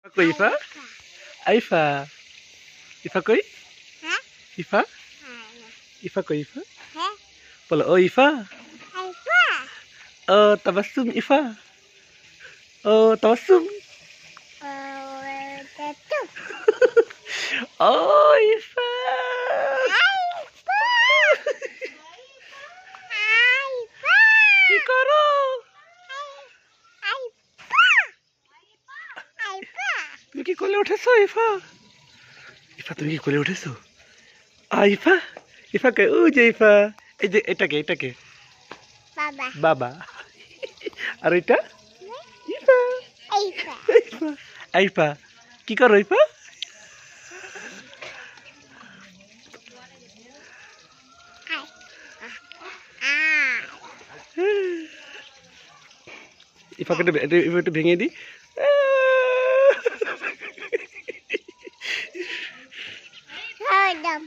কই ইফা? আইফা। ইফা কই? Ifa? Ifa koi Ifa? Pala oh Ifa. Oh tabassum Ifa. Oh tabassum. Oh Ifa. কি করো? তুমি কি কোলে উঠেছো ইফা? ইফা তুমি কি কোলে উঠেছো? ইফা? ইফা কে ও যে ইফা। এই যে এটাকে বাবা বাবা। আর এটা ইফা। এইটা ইফা আইফা কি করো ইফা? ইফাকে একটু ভেঙে দিই। হরদম